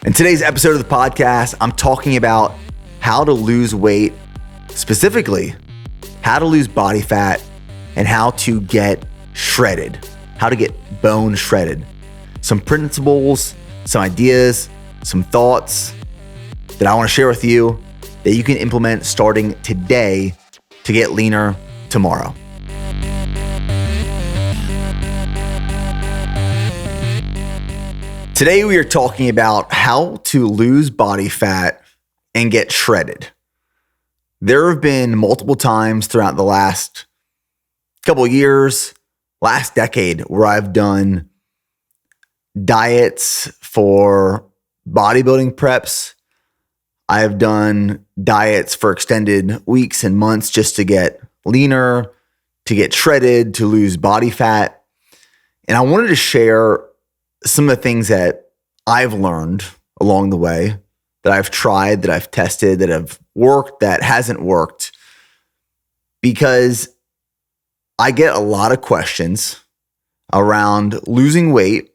In today's episode of the podcast, I'm talking about how to lose weight, specifically how to lose body fat and how to get shredded, how to get bone shredded. Some principles, some ideas, some thoughts that I want to share with you that you can implement starting today to get leaner tomorrow. Today, we are talking about how to lose body fat and get shredded. There have been multiple times throughout the last couple of years, last decade, where I've done diets for bodybuilding preps. I've done diets for extended weeks and months just to get leaner, to get shredded, to lose body fat. And I wanted to share some of the things that I've learned along the way, that I've tried, that I've tested, that have worked, that hasn't worked, because I get a lot of questions around losing weight.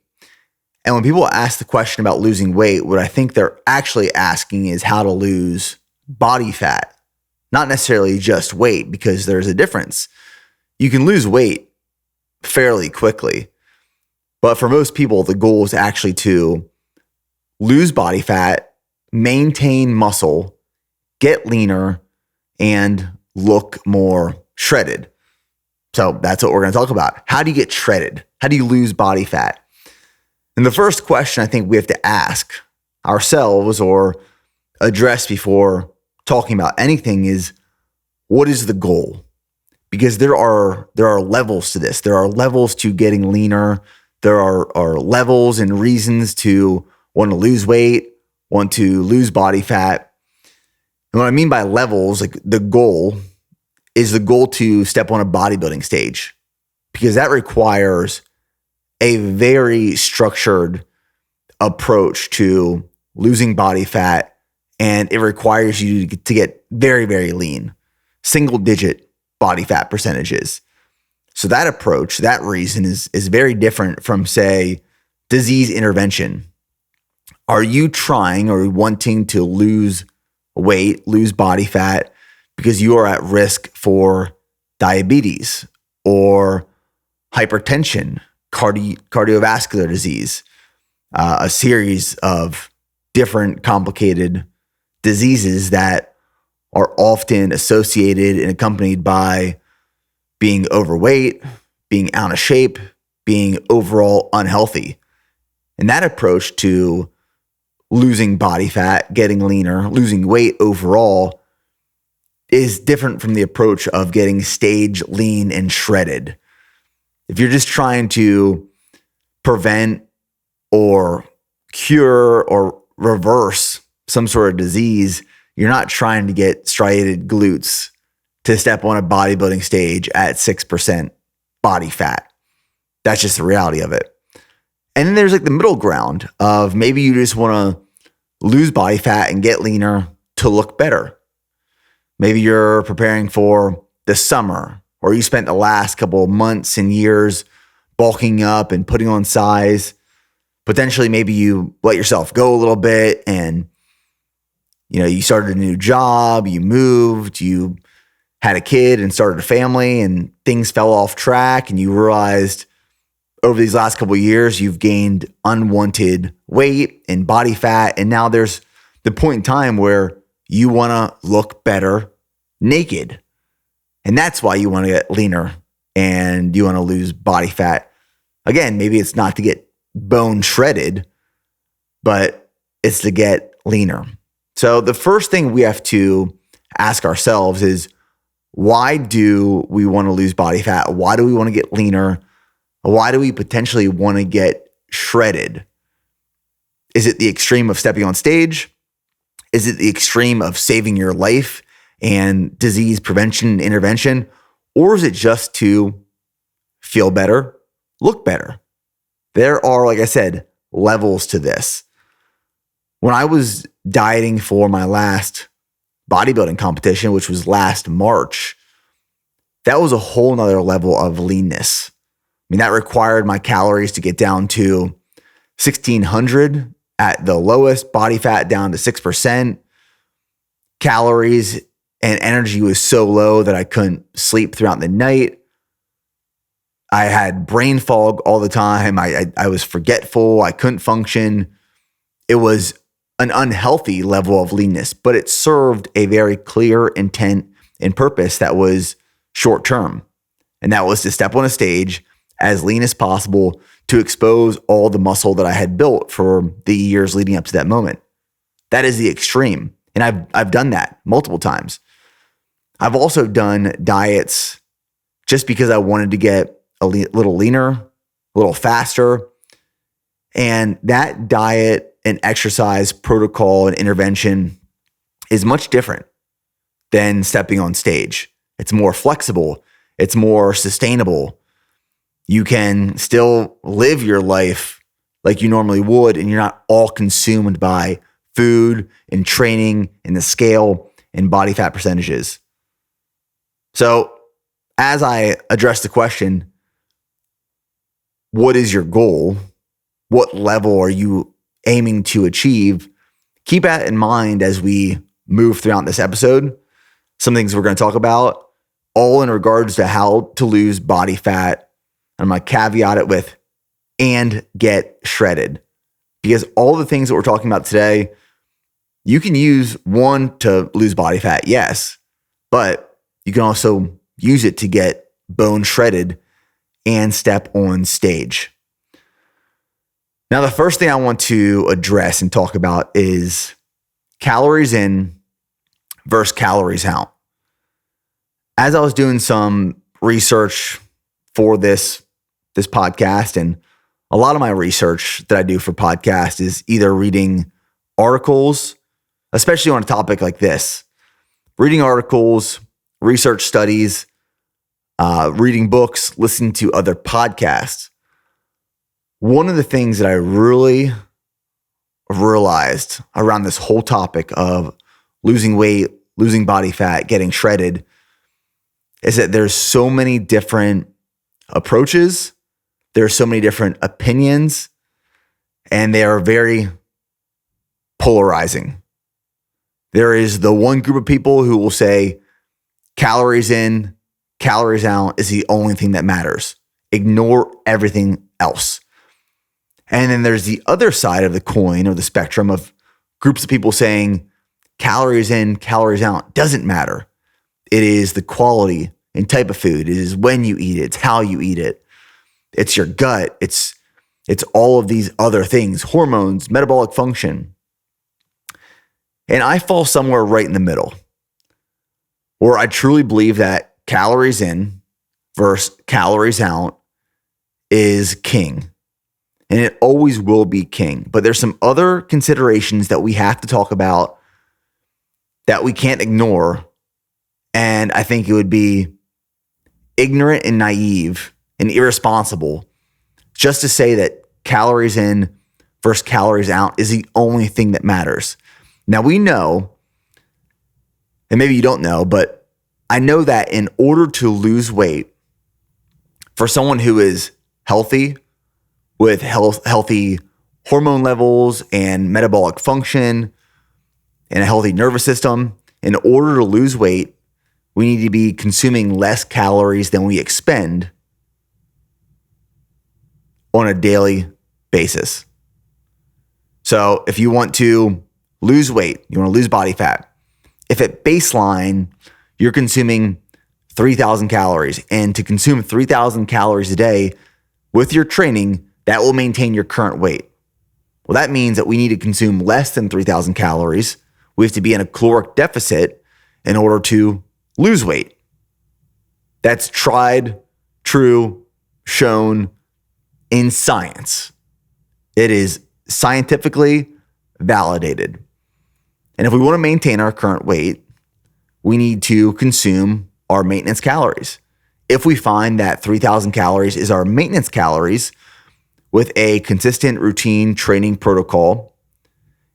And when people ask the question about losing weight, what I think they're actually asking is how to lose body fat, not necessarily just weight, because there's a difference. You can lose weight fairly quickly. But for most people, the goal is actually to lose body fat, maintain muscle, get leaner, and look more shredded. So that's what we're going to talk about. How do you get shredded? How do you lose body fat? And the first question I think we have to ask ourselves or address before talking about anything is, what is the goal? Because there are levels to this. There are levels to getting leaner. There are levels and reasons to want to lose weight, want to lose body fat. And what I mean by levels, like the goal is the goal to step on a bodybuilding stage, because that requires a very structured approach to losing body fat, and it requires you to get very, very lean, single digit body fat percentages. So that approach, that reason is very different from, say, disease intervention. Are you trying or wanting to lose weight, lose body fat because you are at risk for diabetes or hypertension, cardiovascular disease, a series of different complicated diseases that are often associated and accompanied by being overweight, being out of shape, being overall unhealthy? And that approach to losing body fat, getting leaner, losing weight overall is different from the approach of getting stage lean and shredded. If you're just trying to prevent or cure or reverse some sort of disease, you're not trying to get striated glutes to step on a bodybuilding stage at 6% body fat. That's just the reality of it. And then there's like the middle ground of maybe you just want to lose body fat and get leaner to look better. Maybe you're preparing for the summer, or you spent the last couple of months and years bulking up and putting on size. Potentially, maybe you let yourself go a little bit and you started a new job, you moved, you had a kid and started a family, and things fell off track, and you realized over these last couple of years you've gained unwanted weight and body fat, and now there's the point in time where you want to look better naked. And that's why you want to get leaner and you want to lose body fat. Again, maybe it's not to get bone shredded, but it's to get leaner. So the first thing we have to ask ourselves is, why do we want to lose body fat? Why do we want to get leaner? Why do we potentially want to get shredded? Is it the extreme of stepping on stage? Is it the extreme of saving your life and disease prevention and intervention? Or is it just to feel better, look better? There are, like I said, levels to this. When I was dieting for my last bodybuilding competition, which was last March, that was a whole nother level of leanness. I mean, that required my calories to get down to 1,600 at the lowest, body fat down to 6%. Calories and energy was so low that I couldn't sleep throughout the night. I had brain fog all the time. I was forgetful. I couldn't function. It was an unhealthy level of leanness, but it served a very clear intent and purpose that was short term. And that was to step on a stage as lean as possible to expose all the muscle that I had built for the years leading up to that moment. That is the extreme. And I've done that multiple times. I've also done diets just because I wanted to get a little leaner, a little faster. And that diet and exercise protocol and intervention is much different than stepping on stage. It's more flexible. It's more sustainable. You can still live your life like you normally would, and you're not all consumed by food and training and the scale and body fat percentages. So as I address the question, what is your goal? What level are you aiming to achieve? Keep that in mind as we move throughout this episode. Some things we're going to talk about, all in regards to how to lose body fat. I'm going to caveat it with, and get shredded. Because all the things that we're talking about today, you can use one to lose body fat, yes, but you can also use it to get bone shredded and step on stage. Now, the first thing I want to address and talk about is calories in versus calories out. As I was doing some research for this podcast, and a lot of my research that I do for podcasts is either reading articles, especially on a topic like this, reading articles, research studies, reading books, listening to other podcasts. One of the things that I really realized around this whole topic of losing weight, losing body fat, getting shredded, is that there's so many different approaches. There are so many different opinions, and they are very polarizing. There is the one group of people who will say calories in, calories out is the only thing that matters. Ignore everything else. And then there's the other side of the coin or the spectrum of groups of people saying calories in, calories out doesn't matter. It is the quality and type of food. It is when you eat it. It's how you eat it. It's your gut. It's all of these other things, hormones, metabolic function. And I fall somewhere right in the middle, where I truly believe that calories in versus calories out is king. And it always will be king. But there's some other considerations that we have to talk about that we can't ignore. And I think it would be ignorant and naive and irresponsible just to say that calories in versus calories out is the only thing that matters. Now we know, and maybe you don't know, but I know that in order to lose weight, for someone who is healthy, with healthy hormone levels and metabolic function and a healthy nervous system, in order to lose weight, we need to be consuming less calories than we expend on a daily basis. So if you want to lose weight, you want to lose body fat, if at baseline you're consuming 3,000 calories, and to consume 3,000 calories a day with your training, that will maintain your current weight. Well, that means that we need to consume less than 3,000 calories. We have to be in a caloric deficit in order to lose weight. That's tried, true, shown in science. It is scientifically validated. And if we want to maintain our current weight, we need to consume our maintenance calories. If we find that 3,000 calories is our maintenance calories with a consistent routine training protocol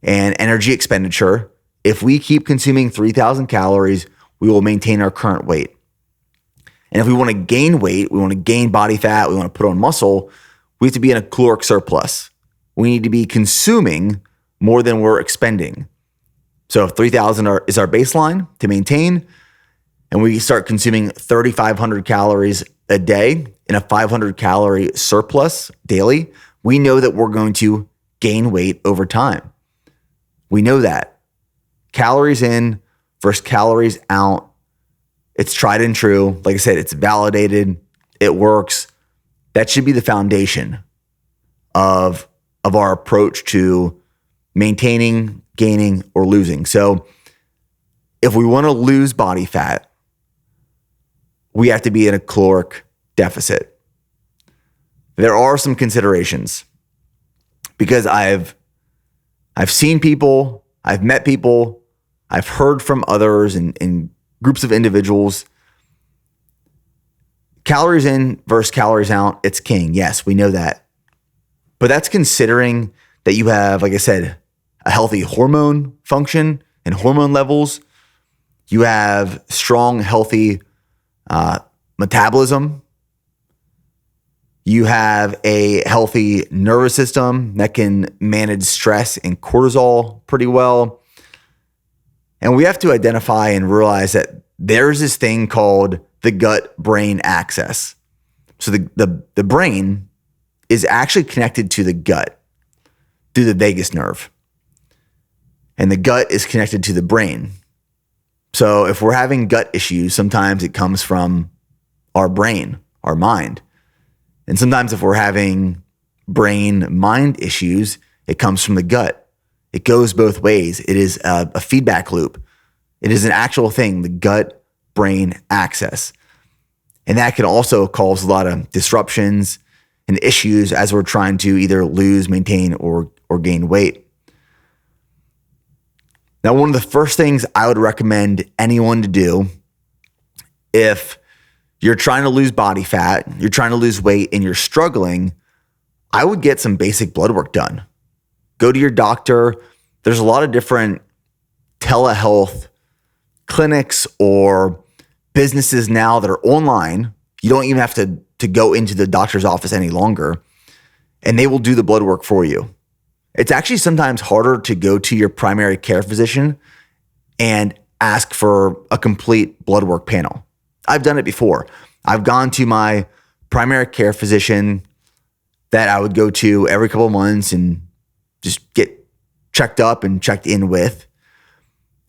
and energy expenditure, if we keep consuming 3,000 calories, we will maintain our current weight. And if we want to gain weight, we want to gain body fat, we want to put on muscle, we have to be in a caloric surplus. We need to be consuming more than we're expending. So if 3,000 is our baseline to maintain, and we start consuming 3,500 calories a day in a 500 calorie surplus daily, we know that we're going to gain weight over time. We know that. Calories in versus calories out. It's tried and true. Like I said, it's validated. It works. That should be the foundation of our approach to maintaining, gaining, or losing. So if we want to lose body fat, we have to be in a caloric deficit. There are some considerations because I've seen people, I've met people, I've heard from others in groups of individuals. Calories in versus calories out, it's king. Yes, we know that. But that's considering that you have, like I said, a healthy hormone function and hormone levels. You have strong, healthy metabolism. You have a healthy nervous system that can manage stress and cortisol pretty well. And we have to identify and realize that there's this thing called the gut-brain axis. So the brain is actually connected to the gut through the vagus nerve. And the gut is connected to the brain. So if we're having gut issues, sometimes it comes from our brain, our mind. And sometimes if we're having brain-mind issues, it comes from the gut. It goes both ways. It is a feedback loop. It is an actual thing, the gut-brain axis. And that can also cause a lot of disruptions and issues as we're trying to either lose, maintain, or gain weight. Now, one of the first things I would recommend anyone to do if you're trying to lose body fat, you're trying to lose weight, and you're struggling, I would get some basic blood work done. Go to your doctor. There's a lot of different telehealth clinics or businesses now that are online. You don't even have to go into the doctor's office any longer, and they will do the blood work for you. It's actually sometimes harder to go to your primary care physician and ask for a complete blood work panel. I've done it before. I've gone to my primary care physician that I would go to every couple of months and just get checked up and checked in with.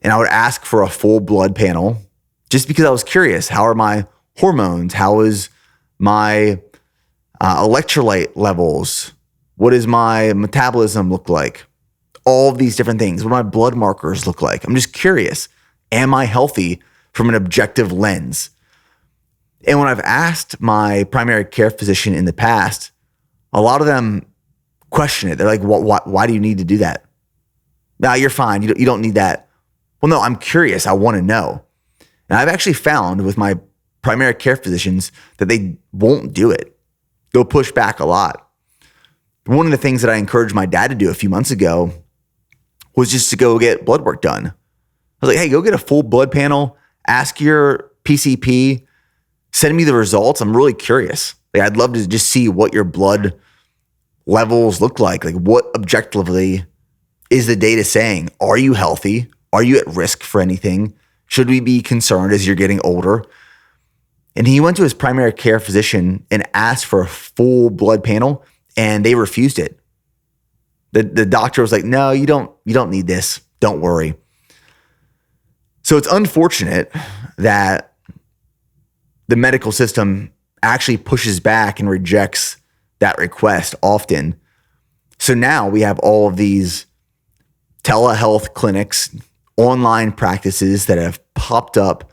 And I would ask for a full blood panel just because I was curious. How are my hormones? How is my electrolyte levels? What does my metabolism look like? All of these different things. What do my blood markers look like? I'm just curious. Am I healthy from an objective lens? And when I've asked my primary care physician in the past, a lot of them question it. They're like, why do you need to do that? No, you're fine. You don't need that. Well, no, I'm curious. I want to know. And I've actually found with my primary care physicians that they won't do it. They'll push back a lot. One of the things that I encouraged my dad to do a few months ago was just to go get blood work done. I was like, hey, go get a full blood panel, ask your PCP, send me the results. I'm really curious. Like, I'd love to just see what your blood levels look like. Like, what objectively is the data saying? Are you healthy? Are you at risk for anything? Should we be concerned as you're getting older? And he went to his primary care physician and asked for a full blood panel, and they refused it. The doctor was like, no, you don't need this. Don't worry. So it's unfortunate that the medical system actually pushes back and rejects that request often. So now we have all of these telehealth clinics, online practices that have popped up,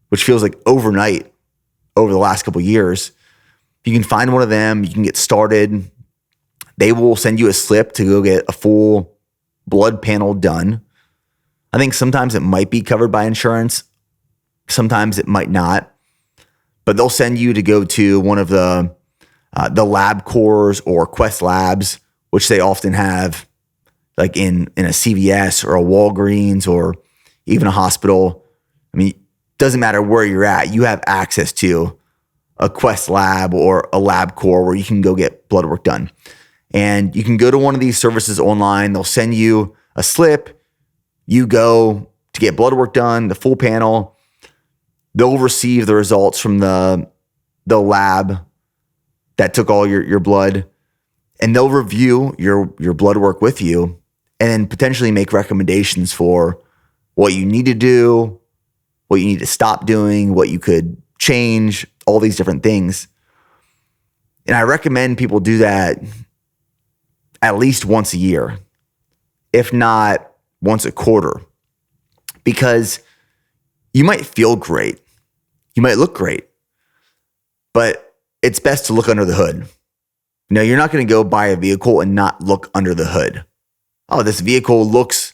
which feels like overnight over the last couple of years. You can find one of them, you can get started. They will send you a slip to go get a full blood panel done. I think sometimes it might be covered by insurance. Sometimes it might not. But they'll send you to go to one of the LabCorps or Quest Labs, which they often have like in a CVS or a Walgreens or even a hospital. I mean, it doesn't matter where you're at. You have access to a Quest Lab or a LabCorps where you can go get blood work done. And you can go to one of these services online. They'll send you a slip, you go to get blood work done, the full panel. They'll receive the results from the lab that took all your blood, and they'll review your blood work with you and then potentially make recommendations for what you need to do, what you need to stop doing, what you could change, all these different things. And I recommend people do that at least once a year, if not once a quarter, because you might feel great. You might look great, but it's best to look under the hood. You're not going to go buy a vehicle and not look under the hood. Oh, this vehicle looks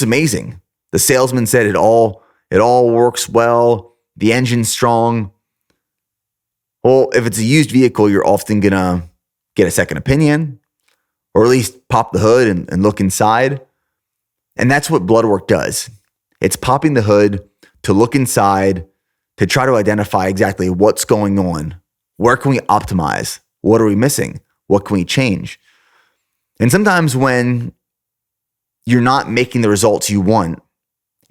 amazing. The salesman said it all works well. The engine's strong. Well, if it's a used vehicle, you're often going to get a second opinion, or at least pop the hood and look inside. And that's what blood work does. It's popping the hood to look inside, to try to identify exactly what's going on. Where can we optimize? What are we missing? What can we change? And sometimes when you're not making the results you want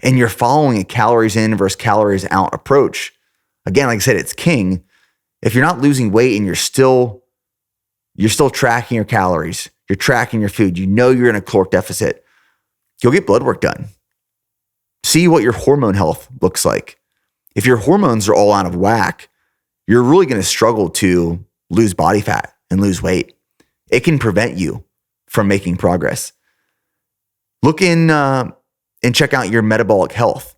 and you're following a calories in versus calories out approach, again, like I said, it's king. If you're not losing weight and you're still tracking your calories, you're tracking your food, you're in a caloric deficit, go get blood work done. See what your hormone health looks like. If your hormones are all out of whack, you're really going to struggle to lose body fat and lose weight. It can prevent you from making progress. Look in and check out your metabolic health.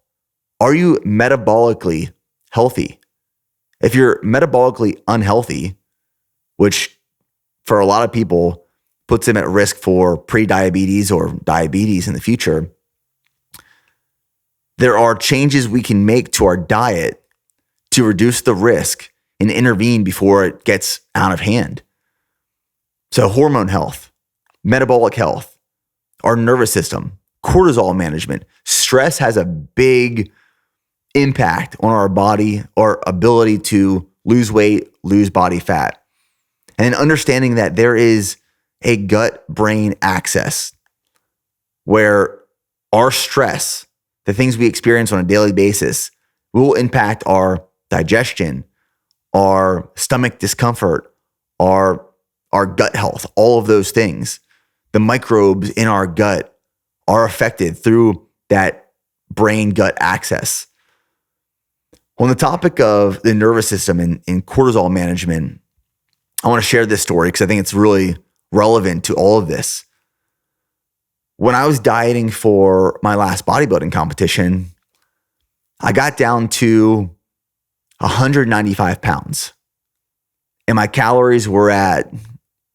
Are you metabolically healthy? If you're metabolically unhealthy, which for a lot of people puts them at risk for pre-diabetes or diabetes in the future, there are changes we can make to our diet to reduce the risk and intervene before it gets out of hand. So hormone health, metabolic health, our nervous system, cortisol management. Stress has a big impact on our body, our ability to lose weight, lose body fat. And understanding that there is a gut-brain axis where our stress, the things we experience on a daily basis, will impact our digestion, our stomach discomfort, our gut health, all of those things. The microbes in our gut are affected through that brain-gut axis. On the topic of the nervous system and cortisol management, I want to share this story because I think it's really relevant to all of this. When I was dieting for my last bodybuilding competition, I got down to 195 pounds and my calories were at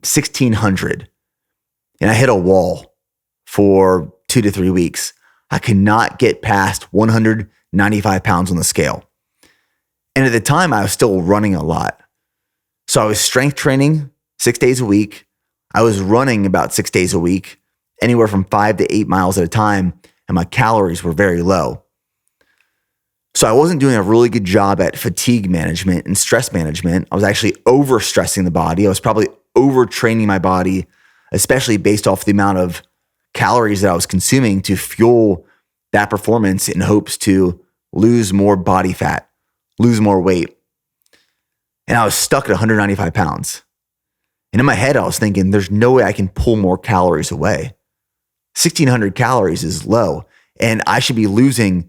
1,600, and I hit a wall for 2 to 3 weeks. I could not get past 195 pounds on the scale. And at the time, I was still running a lot. So I was strength training 6 days a week. I was running about 6 days a week, anywhere from 5 to 8 miles at a time, and my calories were very low. So I wasn't doing a really good job at fatigue management and stress management. I was actually overstressing the body. I was probably overtraining my body, especially based off the amount of calories that I was consuming to fuel that performance in hopes to lose more body fat, lose more weight. And I was stuck at 195 pounds. And in my head, I was thinking, there's no way I can pull more calories away. 1,600 calories is low, and I should be losing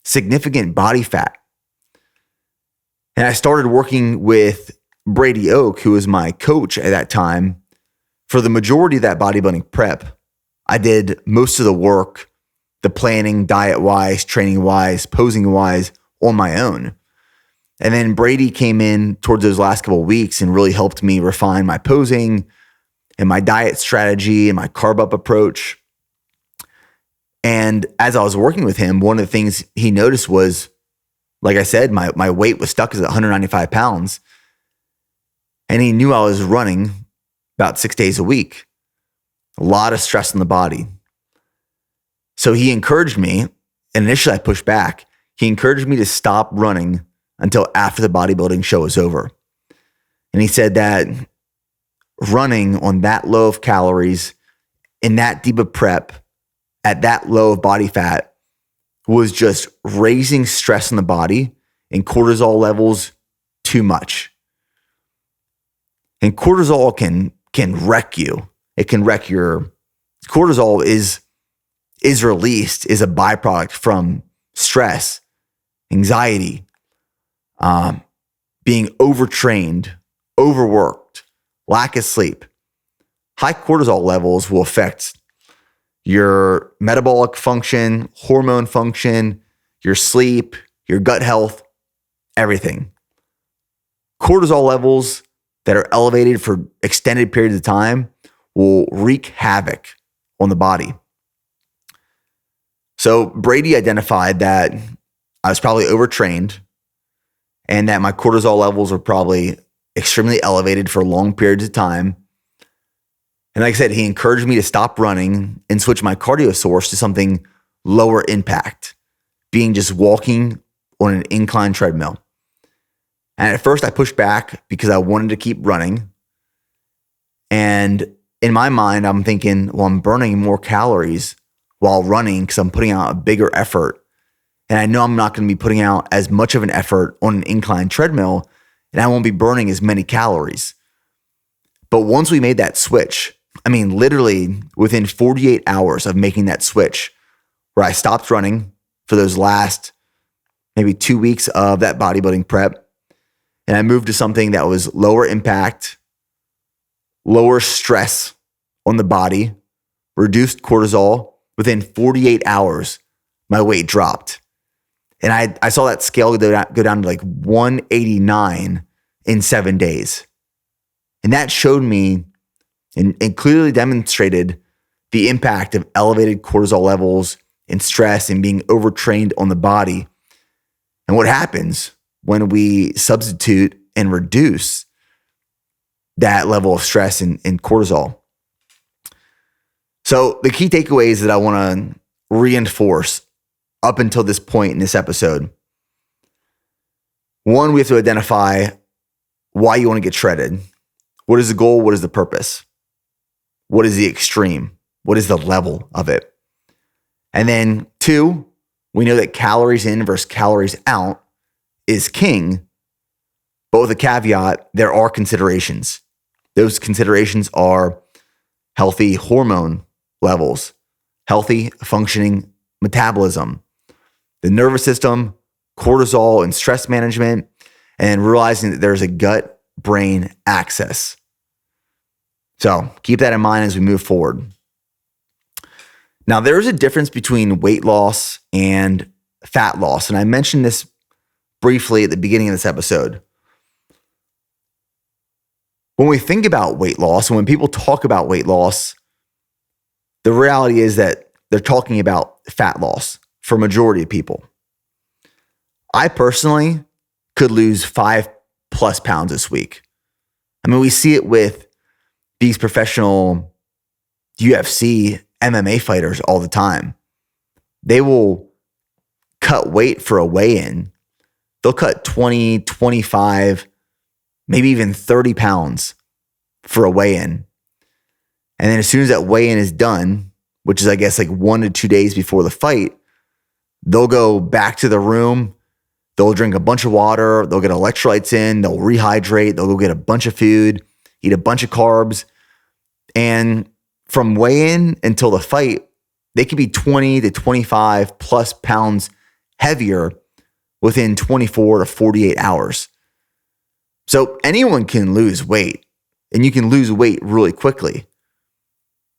significant body fat. And I started working with Brady Oak, who was my coach at that time. For the majority of that bodybuilding prep, I did most of the work, the planning, diet-wise, training-wise, posing-wise, on my own. And then Brady came in towards those last couple of weeks and really helped me refine my posing and my diet strategy and my carb up approach. And as I was working with him, one of the things he noticed was, like I said, my weight was stuck at 195 pounds. And he knew I was running about 6 days a week. A lot of stress in the body. So he encouraged me, and initially I pushed back. He encouraged me to stop running until after the bodybuilding show was over. And he said that running on that low of calories in that deep of prep at that low of body fat was just raising stress in the body and cortisol levels too much. And cortisol can wreck you. It can wreck your cortisol is released, is a byproduct from stress, anxiety, being overtrained, overworked, lack of sleep. High cortisol levels will affect your metabolic function, hormone function, your sleep, your gut health, everything. Cortisol levels that are elevated for extended periods of time will wreak havoc on the body. So Brady identified that I was probably overtrained and that my cortisol levels were probably extremely elevated for long periods of time. And like I said, he encouraged me to stop running and switch my cardio source to something lower impact, being just walking on an incline treadmill. And at first I pushed back because I wanted to keep running. And in my mind, I'm thinking, well, I'm burning more calories while running because I'm putting out a bigger effort. And I know I'm not going to be putting out as much of an effort on an incline treadmill, and I won't be burning as many calories. But once we made that switch, I mean, literally within 48 hours of making that switch, where I stopped running for those last maybe 2 weeks of that bodybuilding prep, and I moved to something that was lower impact, lower stress on the body, reduced cortisol, within 48 hours, my weight dropped. And I saw that scale go down to like 189 in 7 days. And that showed me and clearly demonstrated the impact of elevated cortisol levels and stress and being overtrained on the body. And what happens when we substitute and reduce that level of stress and cortisol. So the key takeaways that I want to reinforce up until this point in this episode. One, we have to identify why you want to get shredded. What is the goal? What is the purpose? What is the extreme? What is the level of it? And then two, we know that calories in versus calories out is king, but with a caveat, there are considerations. Those considerations are healthy hormone levels, healthy functioning metabolism, the nervous system, cortisol and stress management, and realizing that there's a gut-brain axis. So keep that in mind as we move forward. Now, there's a difference between weight loss and fat loss, and I mentioned this briefly at the beginning of this episode. When we think about weight loss, and when people talk about weight loss, the reality is that they're talking about fat loss for a majority of people. I personally could lose 5+ pounds this week. I mean, we see it with these professional UFC, MMA fighters all the time. They will cut weight for a weigh-in. They'll cut 20, 25, maybe even 30 pounds for a weigh-in. And then as soon as that weigh-in is done, which is, I guess, like 1 to 2 days before the fight, they'll go back to the room. They'll drink a bunch of water. They'll get electrolytes in. They'll rehydrate. They'll go get a bunch of food, eat a bunch of carbs. And from weigh-in until the fight, they could be 20 to 25+ pounds heavier within 24 to 48 hours. So anyone can lose weight, and you can lose weight really quickly.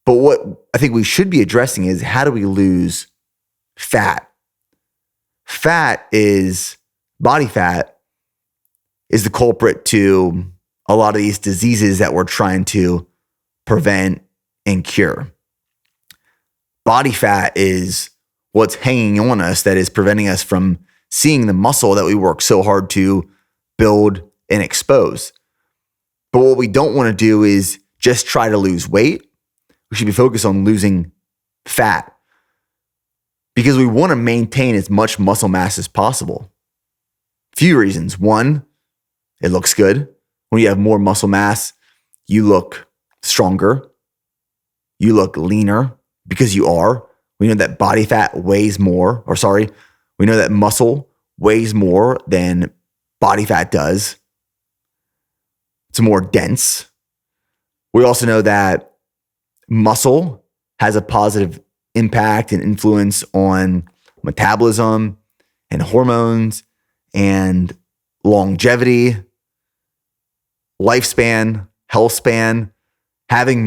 But what I think we should be addressing is, how do we lose fat? Body fat is the culprit to a lot of these diseases that we're trying to prevent and cure. Body fat is what's hanging on us that is preventing us from seeing the muscle that we work so hard to build and expose. But what we don't want to do is just try to lose weight. We should be focused on losing fat because we want to maintain as much muscle mass as possible. Few reasons. One, it looks good. When you have more muscle mass, you look stronger. You look leaner because you are. We know that we know that muscle weighs more than body fat does. It's more dense. We also know that muscle has a positive impact and influence on metabolism and hormones and longevity, lifespan, health span. Having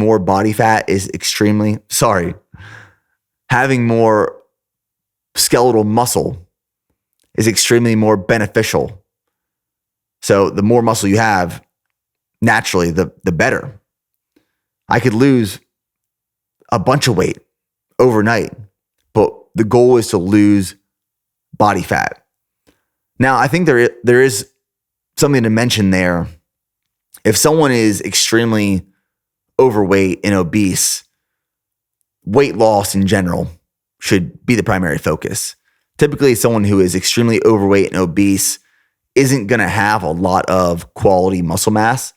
more skeletal muscle is extremely more beneficial. So the more muscle you have, naturally, the better. I could lose a bunch of weight overnight, but the goal is to lose body fat. Now, I think there is something to mention there. If someone is extremely overweight and obese, weight loss in general should be the primary focus. Typically, someone who is extremely overweight and obese isn't going to have a lot of quality muscle mass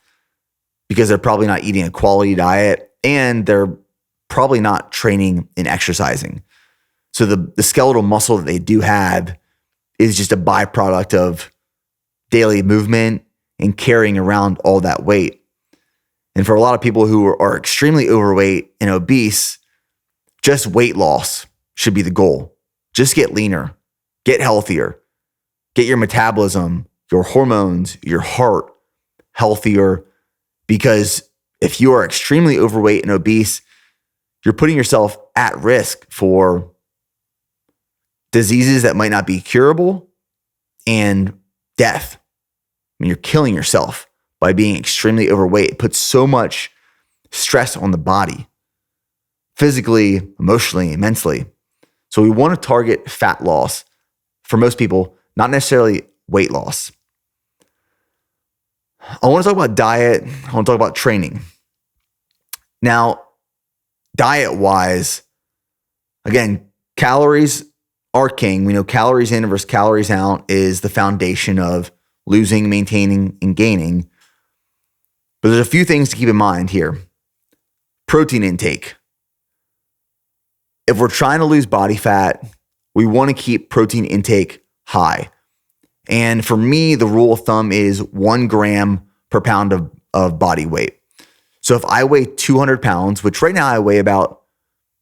because they're probably not eating a quality diet and they're probably not training and exercising. So the skeletal muscle that they do have is just a byproduct of daily movement and carrying around all that weight. And for a lot of people who are extremely overweight and obese, just weight loss should be the goal. Just get leaner, get healthier, get your metabolism, your hormones, your heart healthier. Because if you are extremely overweight and obese, you're putting yourself at risk for diseases that might not be curable and death. I mean, you're killing yourself by being extremely overweight. It puts so much stress on the body, physically, emotionally, mentally. So we want to target fat loss for most people, not necessarily weight loss. I want to talk about diet. I want to talk about training. Now, diet-wise, again, calories are king. We know calories in versus calories out is the foundation of losing, maintaining, and gaining. But there's a few things to keep in mind here. Protein intake. If we're trying to lose body fat, we want to keep protein intake high. And for me, the rule of thumb is 1 gram per pound of body weight. So if I weigh 200 pounds, which right now I weigh about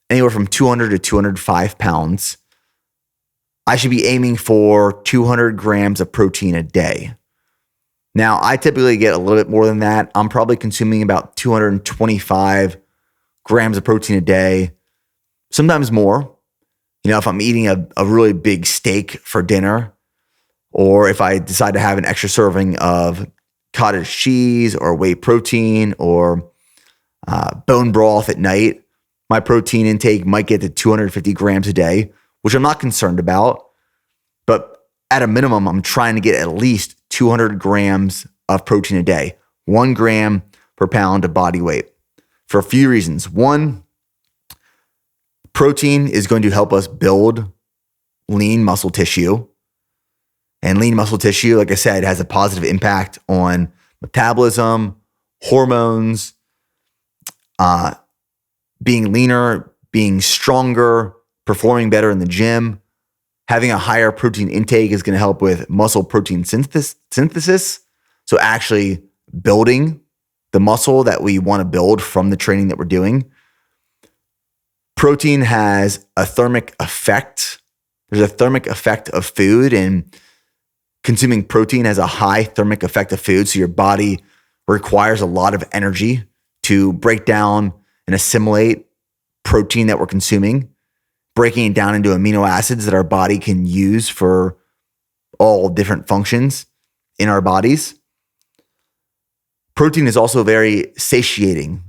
anywhere from 200 to 205 pounds, I should be aiming for 200 grams of protein a day. Now, I typically get a little bit more than that. I'm probably consuming about 225 grams of protein a day, sometimes more. You know, if I'm eating a really big steak for dinner, or if I decide to have an extra serving of cottage cheese or whey protein or bone broth at night, my protein intake might get to 250 grams a day, which I'm not concerned about. But at a minimum, I'm trying to get at least 200 grams of protein a day, 1 gram per pound of body weight, for a few reasons. One, protein is going to help us build lean muscle tissue. And lean muscle tissue, like I said, has a positive impact on metabolism, hormones, being leaner, being stronger, performing better in the gym. Having a higher protein intake is going to help with muscle protein synthesis. So actually building the muscle that we want to build from the training that we're doing. Protein has a thermic effect. There's a thermic effect of food, and consuming protein has a high thermic effect of food. So your body requires a lot of energy to break down and assimilate protein that we're consuming, breaking it down into amino acids that our body can use for all different functions in our bodies. Protein is also very satiating.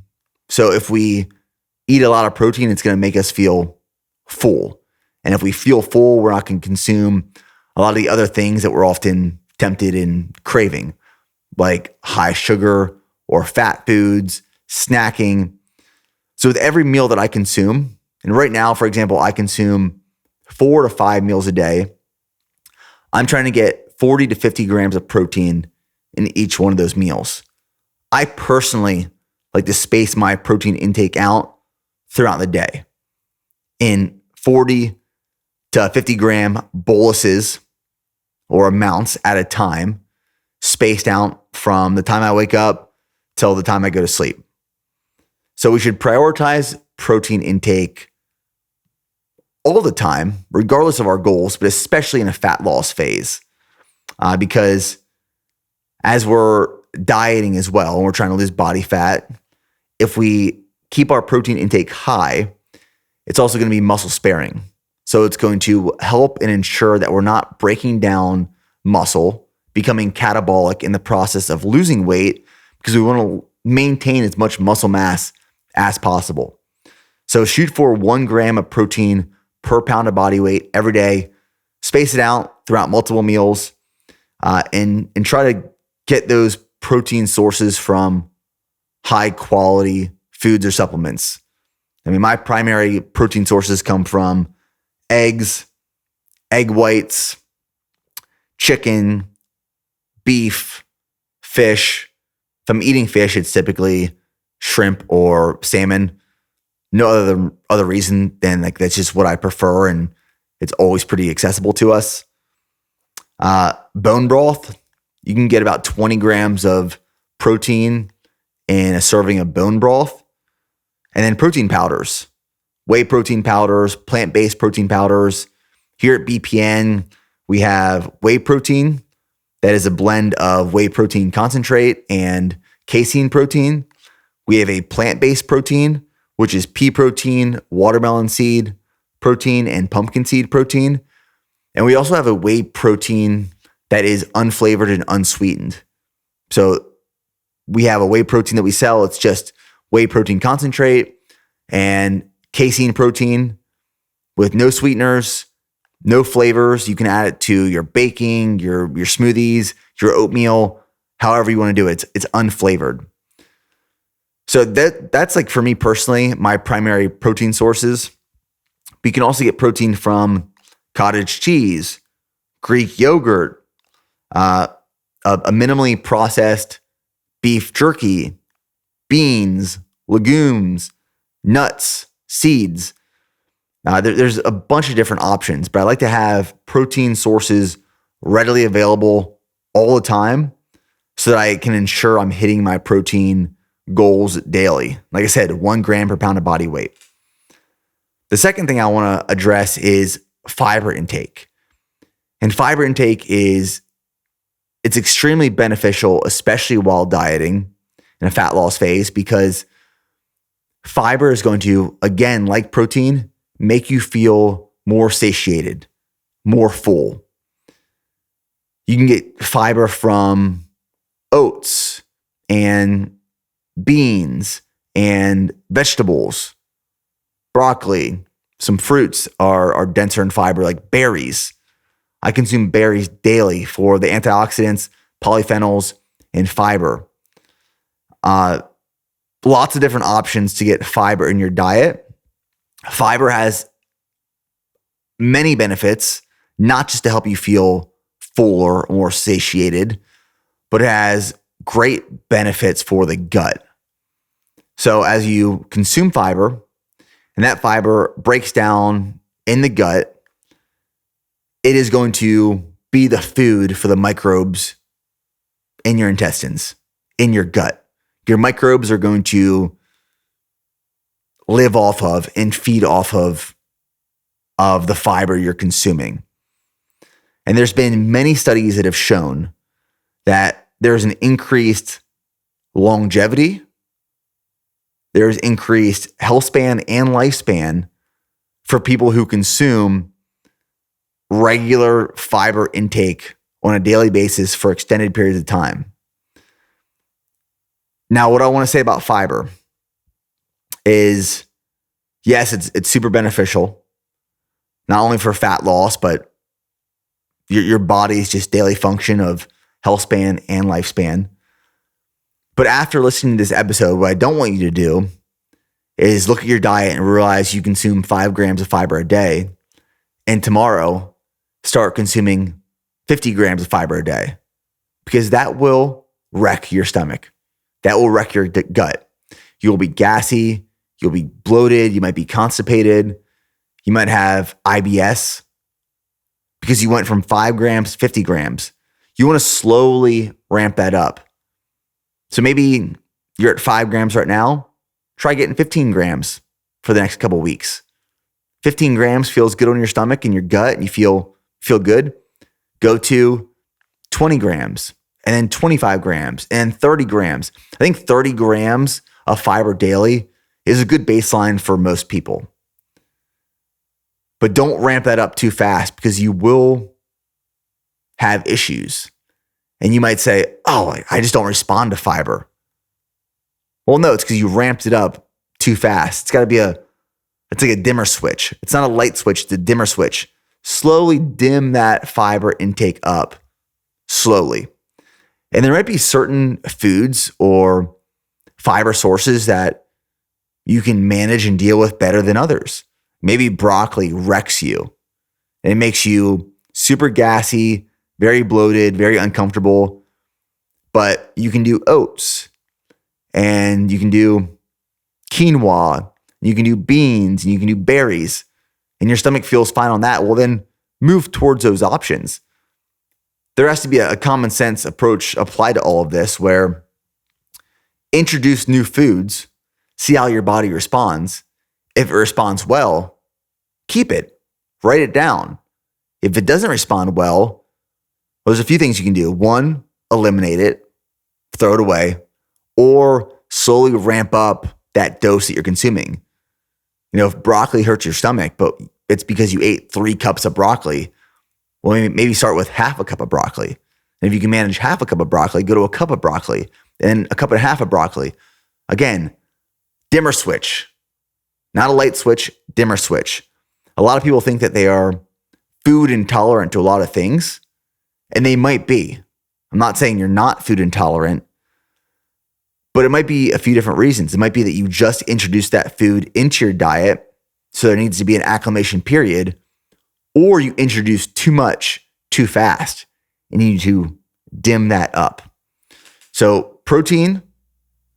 So if we eat a lot of protein, it's going to make us feel full. And if we feel full, we're not going to consume a lot of the other things that we're often tempted in craving, like high sugar or fat foods, snacking. So with every meal that I consume, and right now, for example, I consume 4 to 5 meals a day, I'm trying to get 40 to 50 grams of protein in each one of those meals. I personally like to space my protein intake out throughout the day in 40 to 50 gram boluses or amounts at a time, spaced out from the time I wake up till the time I go to sleep. So we should prioritize protein intake all the time, regardless of our goals, but especially in a fat loss phase. Because as we're dieting as well, and we're trying to lose body fat, if we keep our protein intake high, it's also going to be muscle sparing. So it's going to help and ensure that we're not breaking down muscle, becoming catabolic in the process of losing weight, because we want to maintain as much muscle mass as possible. So shoot for 1 gram of protein per pound of body weight every day. Space it out throughout multiple meals, and try to get those protein sources from high quality foods or supplements. I mean, my primary protein sources come from eggs, egg whites, chicken, beef, fish. If I'm eating fish, it's typically shrimp or salmon. No other reason than like that's just what I prefer, and it's always pretty accessible to us. Bone broth, you can get about 20 grams of protein in a serving of bone broth. And then protein powders, whey protein powders, plant-based protein powders. Here at BPN, we have whey protein. That is a blend of whey protein concentrate and casein protein. We have a plant-based protein, which is pea protein, watermelon seed protein, and pumpkin seed protein. And we also have a whey protein that is unflavored and unsweetened. So we have a whey protein that we sell. It's just whey protein concentrate and casein protein with no sweeteners, no flavors. You can add it to your baking, your smoothies, your oatmeal, however you want to do it. It's unflavored. So that's like, for me personally, my primary protein sources. But you can also get protein from cottage cheese, Greek yogurt, a minimally processed beef jerky, beans, legumes, nuts, seeds. There's a bunch of different options, but I like to have protein sources readily available all the time so that I can ensure I'm hitting my protein goals daily. Like I said, 1 gram per pound of body weight. The second thing I want to address is fiber intake. And fiber intake it's extremely beneficial, especially while dieting in a fat loss phase, because fiber is going to, again, like protein, make you feel more satiated, more full. You can get fiber from oats and beans and vegetables, broccoli. Some fruits are denser in fiber, like berries. I consume berries daily for the antioxidants, polyphenols, and fiber. Lots of different options to get fiber in your diet. Fiber has many benefits, not just to help you feel fuller or more satiated, but it has great benefits for the gut. So as you consume fiber, and that fiber breaks down in the gut, it is going to be the food for the microbes in your intestines, in your gut. Your microbes are going to live off of and feed off of the fiber you're consuming. And there's been many studies that have shown that there's an increased longevity, there's increased health span and lifespan for people who consume regular fiber intake on a daily basis for extended periods of time. Now, what I want to say about fiber is, yes, it's super beneficial, not only for fat loss, but your body's just daily function of health span and lifespan. But after listening to this episode, what I don't want you to do is look at your diet and realize you consume 5 grams of fiber a day, and tomorrow start consuming 50 grams of fiber a day, because that will wreck your stomach. That will wreck your gut. You will be gassy. You'll be bloated. You might be constipated. You might have IBS because you went from 5 grams to 50 grams. You want to slowly ramp that up. So maybe you're at 5 grams right now. Try getting 15 grams for the next couple of weeks. 15 grams feels good on your stomach and your gut and you feel good. Go to 20 grams and then 25 grams and 30 grams. I think 30 grams of fiber daily is a good baseline for most people. But don't ramp that up too fast because you will have issues. And you might say, oh, I just don't respond to fiber. Well, no, it's because you ramped it up too fast. It's got to be it's like a dimmer switch. It's not a light switch, it's a dimmer switch. Slowly dim that fiber intake up slowly. And there might be certain foods or fiber sources that you can manage and deal with better than others. Maybe broccoli wrecks you. And it makes you super gassy, very bloated, very uncomfortable. But you can do oats and you can do quinoa, you can do beans, and you can do berries, and your stomach feels fine on that. Well, then move towards those options. There has to be a common sense approach applied to all of this where introduce new foods, see how your body responds. If it responds well, keep it, write it down. If it doesn't respond well, there's a few things you can do. One, eliminate it, throw it away, or slowly ramp up that dose that you're consuming. If broccoli hurts your stomach, but it's because you ate 3 cups of broccoli, well, maybe start with half a cup of broccoli. And if you can manage half a cup of broccoli, go to a cup of broccoli, and a cup and a half of broccoli. Again, dimmer switch, not a light switch, dimmer switch. A lot of people think that they are food intolerant to a lot of things, and they might be. I'm not saying you're not food intolerant, but it might be a few different reasons. It might be that you just introduced that food into your diet, so there needs to be an acclimation period, or you introduced too much too fast and you need to dim that up. So protein,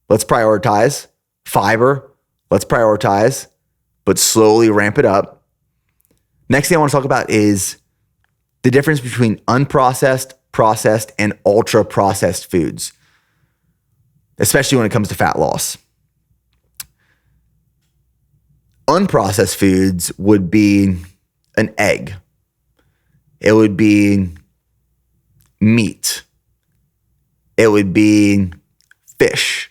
let's prioritize. Fiber, let's prioritize, but slowly ramp it up. Next thing I want to talk about is the difference between unprocessed, processed, and ultra-processed foods, especially when it comes to fat loss. Unprocessed foods would be an egg. It would be meat. It would be fish.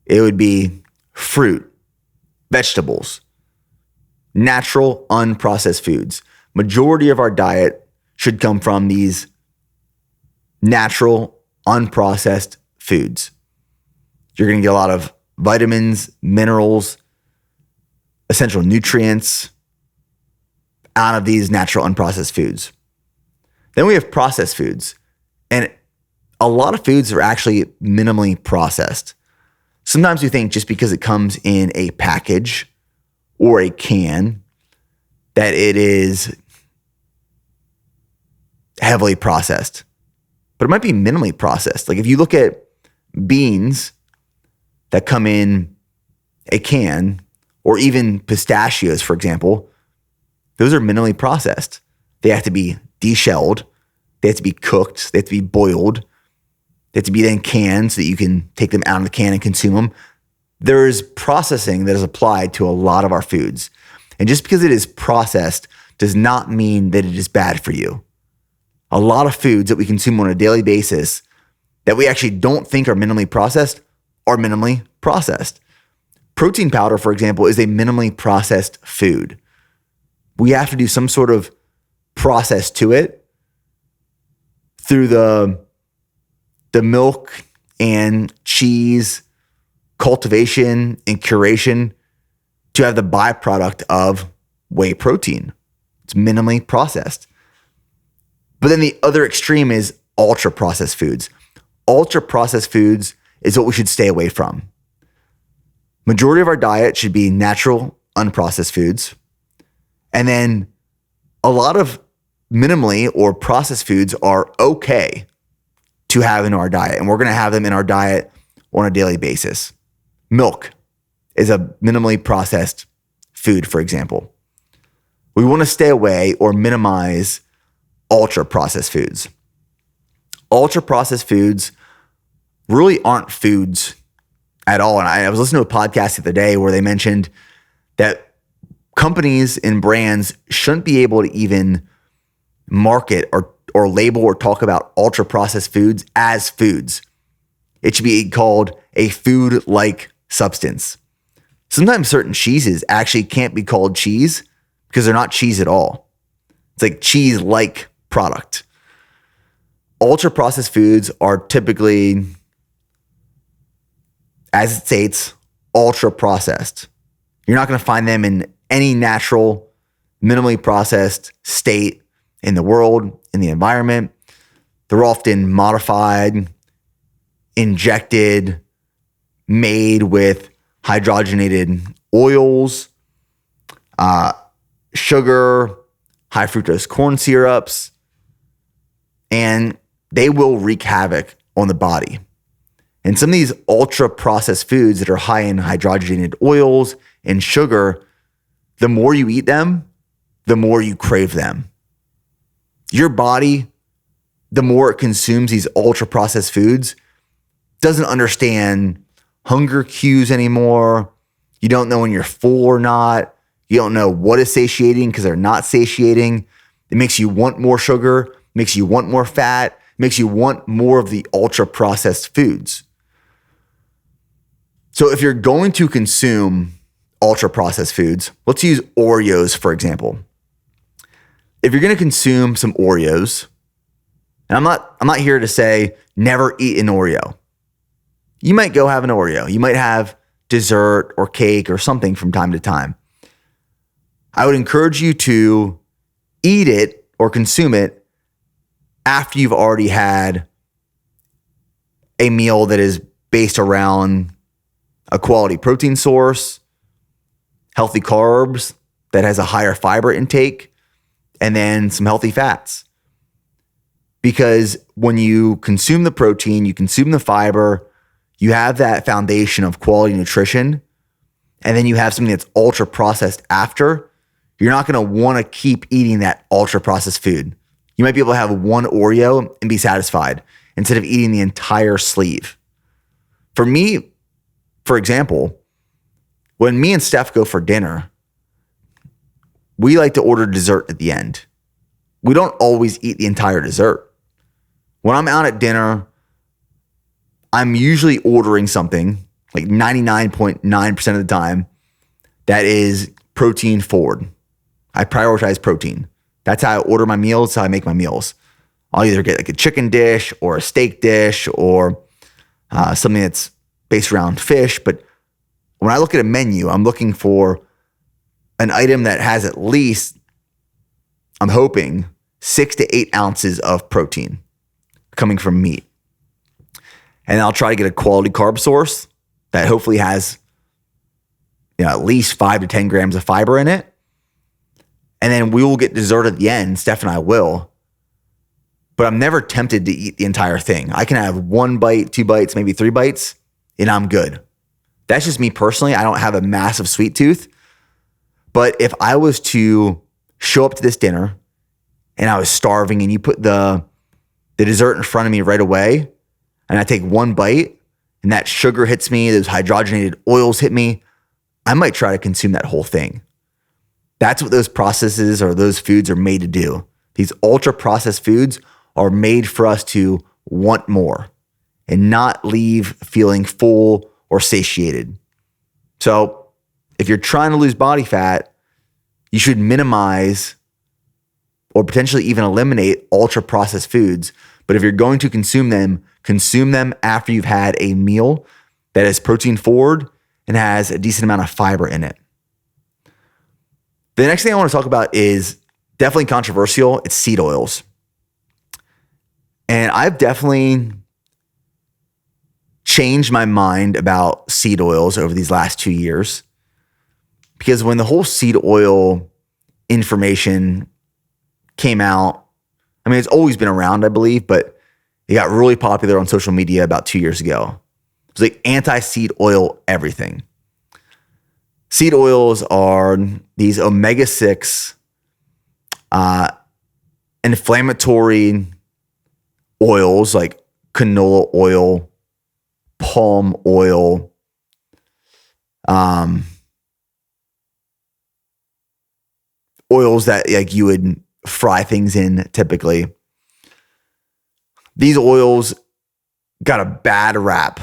It would be fruit, vegetables, natural, unprocessed foods. Majority of our diet should come from these natural, unprocessed foods. You're going to get a lot of vitamins, minerals, essential nutrients out of these natural, unprocessed foods. Then we have processed foods. And a lot of foods are actually minimally processed. Sometimes we think just because it comes in a package or a can that it is heavily processed, but it might be minimally processed. Like if you look at beans that come in a can, or even pistachios, for example, those are minimally processed. They have to be deshelled. They have to be cooked. They have to be boiled. They have to be then canned so that you can take them out of the can and consume them. There is processing that is applied to a lot of our foods. And just because it is processed does not mean that it is bad for you. A lot of foods that we consume on a daily basis that we actually don't think are minimally processed are minimally processed. Protein powder, for example, is a minimally processed food. We have to do some sort of process to it through the milk and cheese cultivation and curation to have the byproduct of whey protein. It's minimally processed. But then the other extreme is ultra processed foods. Ultra processed foods is what we should stay away from. Majority of our diet should be natural, unprocessed foods. And then a lot of minimally or processed foods are okay to have in our diet. And we're going to have them in our diet on a daily basis. Milk is a minimally processed food, for example. we want to stay away or minimize ultra processed foods. Ultra processed foods really aren't foods at all. And I was listening to a podcast the other day where they mentioned that companies and brands shouldn't be able to even market or label or talk about ultra processed foods as foods. It should be called a food-like substance. Sometimes certain cheeses actually can't be called cheese because they're not cheese at all. It's like cheese-like product. Ultra processed foods are typically, as it states, ultra processed. You're not going to find them in any natural, minimally processed state in the world, in the environment. They're often modified, injected, made with hydrogenated oils, sugar, high fructose corn syrups, and they will wreak havoc on the body. And some of these ultra processed foods that are high in hydrogenated oils and sugar, the more you eat them, the more you crave them. Your body, the more it consumes these ultra processed foods, doesn't understand hunger cues anymore. You don't know when you're full or not. You don't know what is satiating because they're not satiating. It makes you want more sugar, makes you want more fat, makes you want more of the ultra processed foods. So if you're going to consume ultra processed foods, let's use Oreos, for example. If you're going to consume some Oreos, and I'm not here to say never eat an Oreo. You might go have an Oreo. You might have dessert or cake or something from time to time. I would encourage you to eat it or consume it after you've already had a meal that is based around a quality protein source, healthy carbs that has a higher fiber intake, and then some healthy fats. Because when you consume the protein, you consume the fiber, you have that foundation of quality nutrition, and then you have something that's ultra processed after, you're not going to want to keep eating that ultra processed food. You might be able to have one Oreo and be satisfied instead of eating the entire sleeve. For me, for example, when me and Steph go for dinner, we like to order dessert at the end. We don't always eat the entire dessert. When I'm out at dinner, I'm usually ordering something like 99.9% of the time that is protein forward. I prioritize protein. That's how I order my meals, how I make my meals. I'll either get like a chicken dish or a steak dish or something that's based around fish. But when I look at a menu, I'm looking for an item that has at least, I'm hoping, 6 to 8 ounces of protein coming from meat. And I'll try to get a quality carb source that hopefully has at least 5 to 10 grams of fiber in it. And then we will get dessert at the end. Steph and I will. But I'm never tempted to eat the entire thing. I can have 1 bite, 2 bites, maybe 3 bites, and I'm good. That's just me personally. I don't have a massive sweet tooth. But if I was to show up to this dinner and I was starving and you put the dessert in front of me right away and I take 1 bite and that sugar hits me, those hydrogenated oils hit me, I might try to consume that whole thing. That's what those processes or those foods are made to do. These ultra processed foods are made for us to want more and not leave feeling full or satiated. So if you're trying to lose body fat, you should minimize or potentially even eliminate ultra processed foods. But if you're going to consume them after you've had a meal that is protein forward and has a decent amount of fiber in it. The next thing I want to talk about is definitely controversial. It's seed oils. And I've definitely changed my mind about seed oils over these last 2 years. Because when the whole seed oil information came out, I mean, it's always been around, I believe, but it got really popular on social media about 2 years ago. It's like anti-seed oil everything. Seed oils are these omega-6 inflammatory oils like canola oil, palm oil, oils that like you would fry things in typically. These oils got a bad rap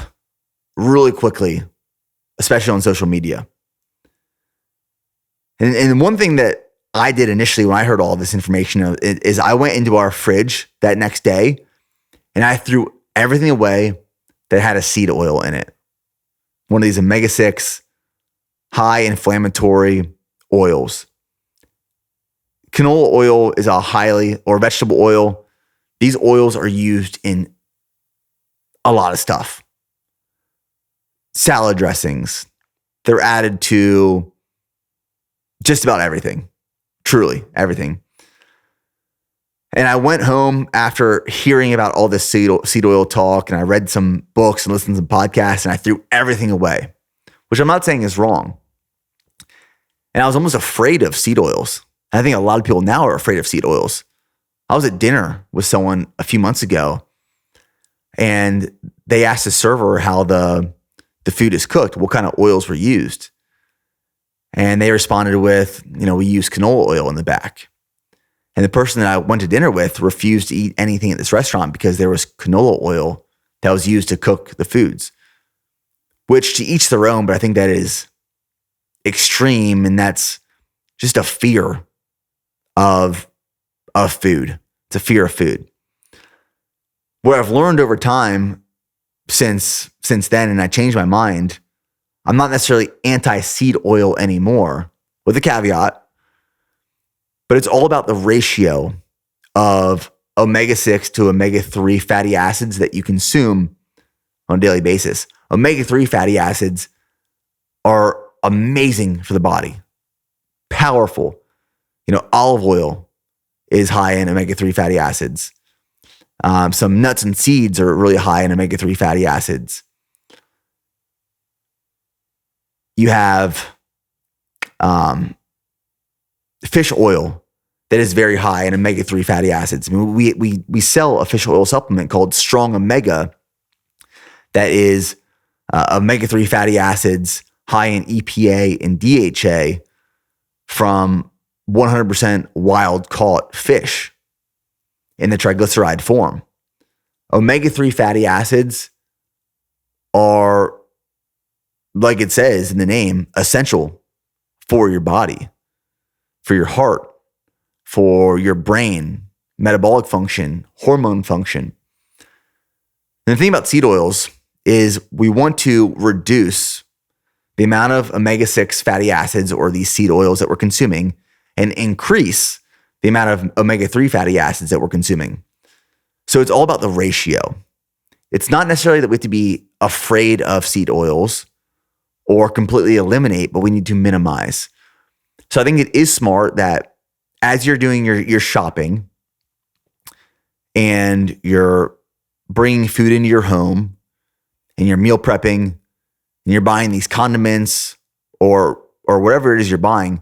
really quickly, especially on social media. And one thing that I did initially when I heard all this information is I went into our fridge that next day and I threw everything away that had a seed oil in it. One of these omega-6 high inflammatory oils. Canola oil is or vegetable oil. These oils are used in a lot of stuff. Salad dressings. They're added to just about everything. Truly, everything. And I went home after hearing about all this seed oil talk, and I read some books and listened to some podcasts, and I threw everything away, which I'm not saying is wrong. And I was almost afraid of seed oils. I think a lot of people now are afraid of seed oils. I was at dinner with someone a few months ago, and they asked the server how the food is cooked, what kind of oils were used. And they responded with, we use canola oil in the back. And the person that I went to dinner with refused to eat anything at this restaurant because there was canola oil that was used to cook the foods, which to each their own, but I think that is extreme, and that's just a fear of food. It's a fear of food. What I've learned over time since then, and I changed my mind, I'm not necessarily anti-seed oil anymore, with a caveat, but it's all about the ratio of omega-6 to omega-3 fatty acids that you consume on a daily basis. Omega-3 fatty acids are amazing for the body, powerful. Olive oil is high in omega-3 fatty acids. Some nuts and seeds are really high in omega-3 fatty acids. You have fish oil that is very high in omega-3 fatty acids. I mean, we sell a fish oil supplement called Strong Omega that is omega-3 fatty acids high in EPA and DHA from 100% wild caught fish in the triglyceride form. Omega-3 fatty acids are, like it says in the name, essential for your body, for your heart, for your brain, metabolic function, hormone function. And the thing about seed oils is we want to reduce the amount of omega-6 fatty acids or these seed oils that we're consuming and increase the amount of omega-3 fatty acids that we're consuming. So it's all about the ratio. It's not necessarily that we have to be afraid of seed oils or completely eliminate, but we need to minimize. So I think it is smart that as you're doing your shopping and you're bringing food into your home and you're meal prepping and you're buying these condiments or whatever it is you're buying,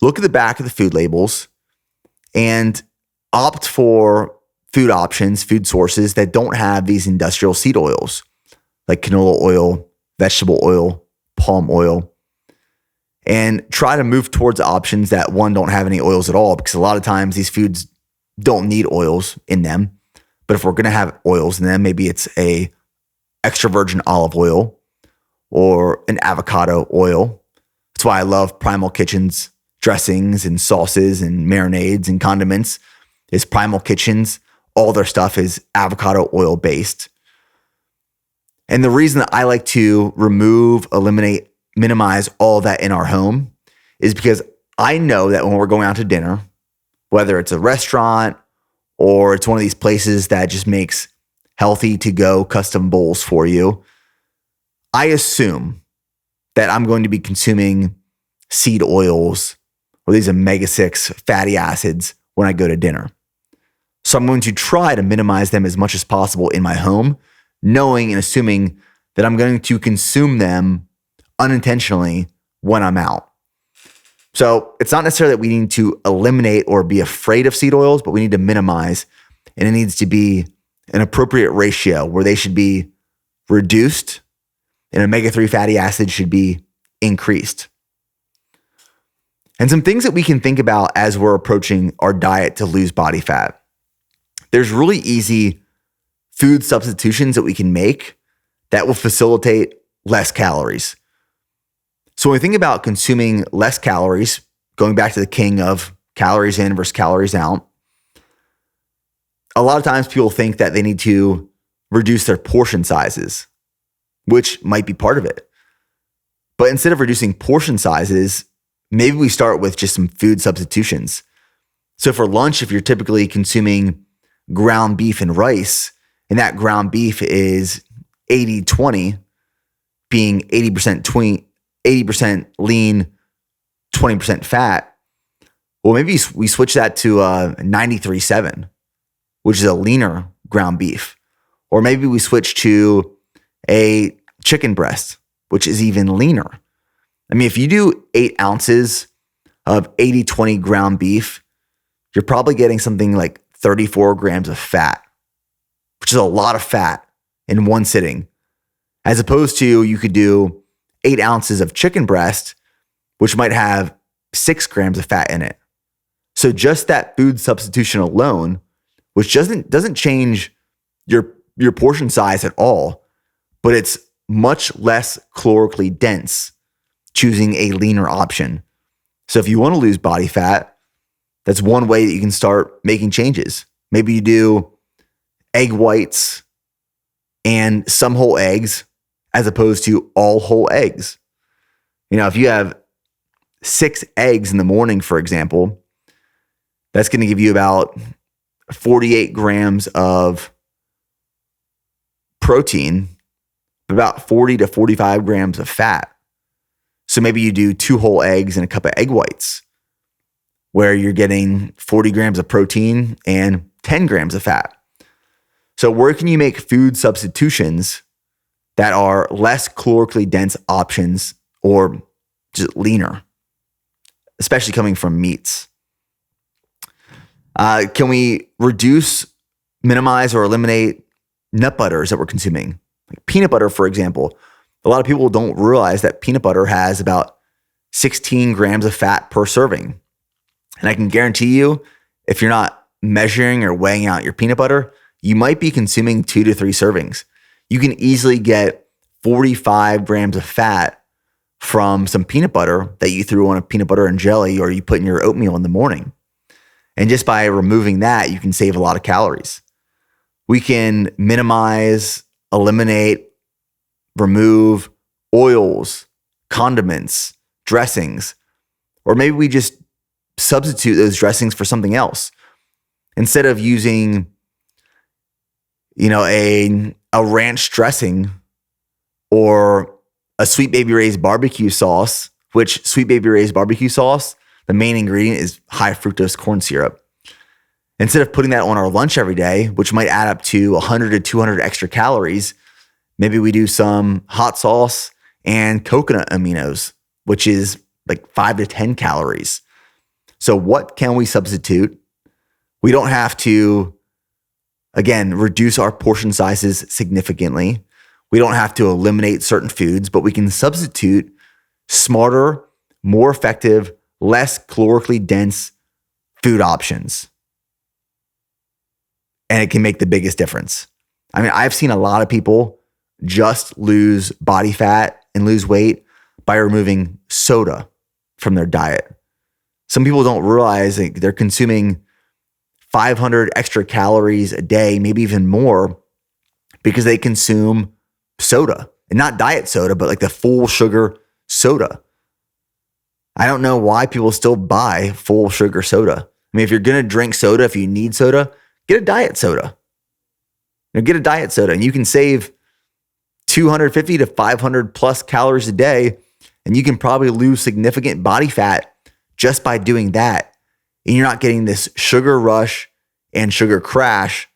look at the back of the food labels and opt for food options, food sources that don't have these industrial seed oils like canola oil, vegetable oil, palm oil, and try to move towards options that, one, don't have any oils at all, because a lot of times these foods don't need oils in them. But if we're going to have oils in them, maybe it's a extra virgin olive oil or an avocado oil. That's why I love Primal Kitchen's dressings and sauces and marinades and condiments. Is Primal Kitchen's, all their stuff is avocado oil based. And the reason that I like to remove, eliminate, minimize all of that in our home is because I know that when we're going out to dinner, whether it's a restaurant or it's one of these places that just makes healthy to go custom bowls for you, I assume that I'm going to be consuming seed oils or these omega-6 fatty acids when I go to dinner. So I'm going to try to minimize them as much as possible in my home, knowing and assuming that I'm going to consume them unintentionally when I'm out. So it's not necessarily that we need to eliminate or be afraid of seed oils, but we need to minimize, and it needs to be an appropriate ratio where they should be reduced and omega-3 fatty acids should be increased. And some things that we can think about as we're approaching our diet to lose body fat. There's really easy food substitutions that we can make that will facilitate less calories. So when we think about consuming less calories, going back to the king of calories in versus calories out, a lot of times people think that they need to reduce their portion sizes, which might be part of it. But instead of reducing portion sizes, maybe we start with just some food substitutions. So for lunch, if you're typically consuming ground beef and rice, and that ground beef is 80-20, being 80% lean, 20% fat, well, maybe we switch that to 93-7, which is a leaner ground beef. Or maybe we switch to a chicken breast, which is even leaner. I mean, if you do 8 ounces of 80-20 ground beef, you're probably getting something like 34 grams of fat, which is a lot of fat in one sitting. As opposed to you could do 8 ounces of chicken breast, which might have 6 grams of fat in it. So just that food substitution alone, which doesn't change your portion size at all, but it's much less calorically dense, choosing a leaner option. So if you want to lose body fat, that's one way that you can start making changes. Maybe you do egg whites and some whole eggs as opposed to all whole eggs. You know, if you have 6 eggs in the morning, for example, that's going to give you about 48 grams of protein, about 40 to 45 grams of fat. So maybe you do 2 whole eggs and a cup of egg whites, where you're getting 40 grams of protein and 10 grams of fat. So where can you make food substitutions that are less calorically dense options or just leaner, especially coming from meats? Can we reduce, minimize, or eliminate nut butters that we're consuming? Like peanut butter, for example. A lot of people don't realize that peanut butter has about 16 grams of fat per serving. And I can guarantee you, if you're not measuring or weighing out your peanut butter, you might be consuming 2 to 3 servings. You can easily get 45 grams of fat from some peanut butter that you threw on a peanut butter and jelly or you put in your oatmeal in the morning. And just by removing that, you can save a lot of calories. We can minimize, eliminate, remove oils, condiments, dressings, or maybe we just substitute those dressings for something else. Instead of using, a ranch dressing or a Sweet Baby Ray's barbecue sauce, which Sweet Baby Ray's barbecue sauce, the main ingredient is high fructose corn syrup. Instead of putting that on our lunch every day, which might add up to 100 to 200 extra calories, maybe we do some hot sauce and coconut aminos, which is like 5 to 10 calories. So what can we substitute? We don't have to, again, reduce our portion sizes significantly. We don't have to eliminate certain foods, but we can substitute smarter, more effective, less calorically dense food options. And it can make the biggest difference. I mean, I've seen a lot of people just lose body fat and lose weight by removing soda from their diet. Some people don't realize that they're consuming 500 extra calories a day, maybe even more, because they consume soda, and not diet soda, but like the full sugar soda. I don't know why people still buy full sugar soda. I mean, if you're going to drink soda, if you need soda, get a diet soda. Get a diet soda and you can save 250 to 500 plus calories a day, and you can probably lose significant body fat just by doing that. And you're not getting this sugar rush and sugar crash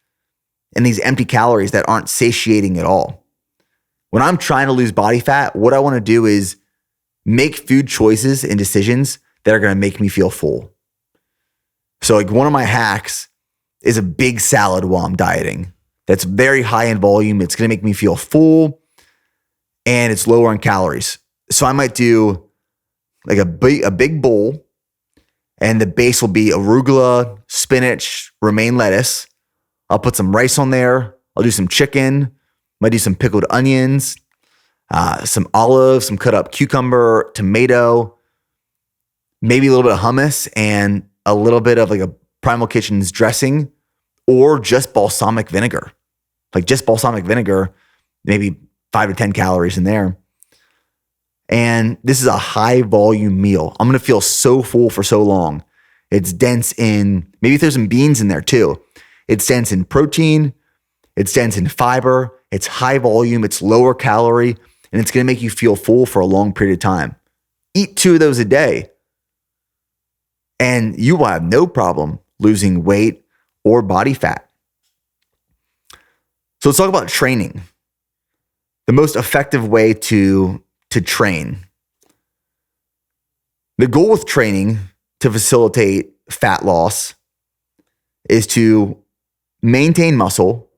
and these empty calories that aren't satiating at all. When I'm trying to lose body fat, what I want to do is make food choices and decisions that are going to make me feel full. So like one of my hacks is a big salad while I'm dieting. That's very high in volume. It's going to make me feel full and it's lower in calories. So I might do like a big bowl, and the base will be arugula, spinach, romaine lettuce. I'll put some rice on there. I'll do some chicken. Might do some pickled onions, some olives, some cut up cucumber, tomato, maybe a little bit of hummus and a little bit of like a Primal Kitchen's dressing, or just balsamic vinegar. Like just balsamic vinegar, maybe 5 to 10 calories in there. And this is a high volume meal. I'm going to feel so full for so long. It's dense in, maybe if there's some beans in there too. It's dense in protein. It's dense in fiber. It's high volume. It's lower calorie. And it's going to make you feel full for a long period of time. Eat 2 of those a day. And you will have no problem losing weight or body fat. So let's talk about training. The most effective way to train. The goal with training to facilitate fat loss is to maintain muscle,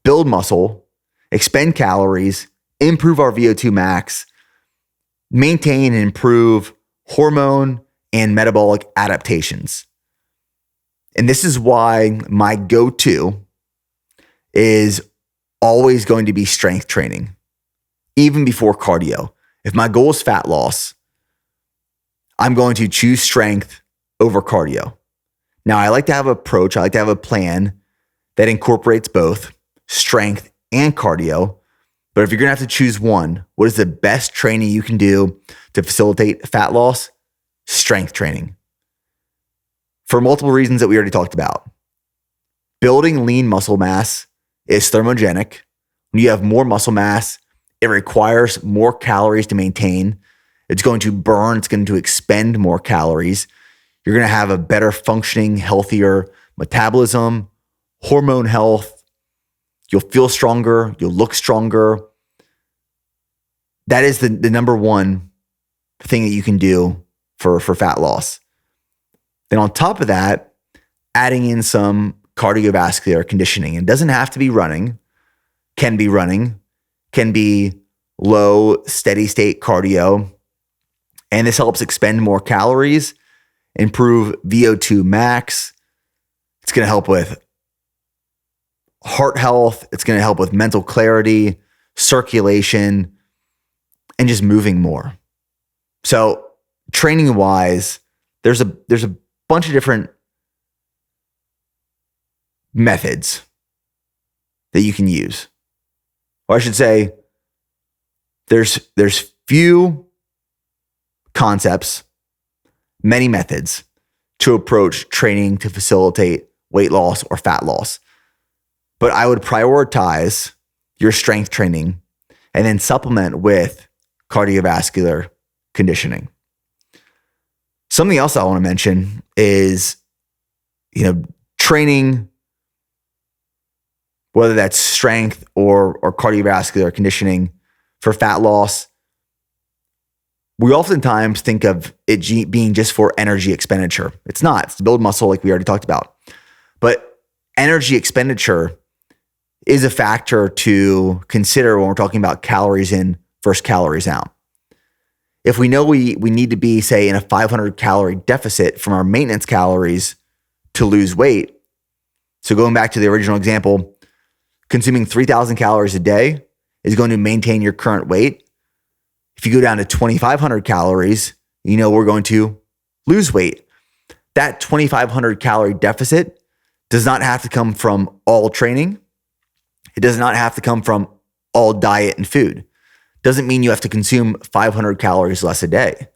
build muscle, expend calories, improve our VO2 max, maintain and improve hormone and metabolic adaptations. And this is why my go-to is always going to be strength training, even before cardio. If my goal is fat loss, I'm going to choose strength over cardio. Now, I like to have an approach. I like to have a plan that incorporates both strength and cardio. But if you're going to have to choose one, what is the best training you can do to facilitate fat loss? Strength training. For multiple reasons that we already talked about. Building lean muscle mass is thermogenic. When you have more muscle mass, it requires more calories to maintain. It's going to burn. It's going to expend more calories. You're going to have a better functioning, healthier metabolism, hormone health. You'll feel stronger. You'll look stronger. That is the number one thing that you can do for fat loss. Then on top of that, adding in some cardiovascular conditioning. It doesn't have to be running. Can be low, steady state cardio. And this helps expend more calories, improve VO2 max. It's going to help with heart health. It's going to help with mental clarity, circulation, and just moving more. So training wise, there's a bunch of different methods that you can use. Or I should say, there's few concepts, many methods to approach training to facilitate weight loss or fat loss. But I would prioritize your strength training and then supplement with cardiovascular conditioning. Something else I want to mention is, training, whether that's strength or cardiovascular conditioning for fat loss. We oftentimes think of it being just for energy expenditure. It's not. It's to build muscle like we already talked about. But energy expenditure is a factor to consider when we're talking about calories in versus calories out. If we know we need to be, say, in a 500 calorie deficit from our maintenance calories to lose weight, so going back to the original example, consuming 3,000 calories a day is going to maintain your current weight. If you go down to 2,500 calories, we're going to lose weight. That 2,500 calorie deficit does not have to come from all training. It does not have to come from all diet and food. Doesn't mean you have to consume 500 calories less a day.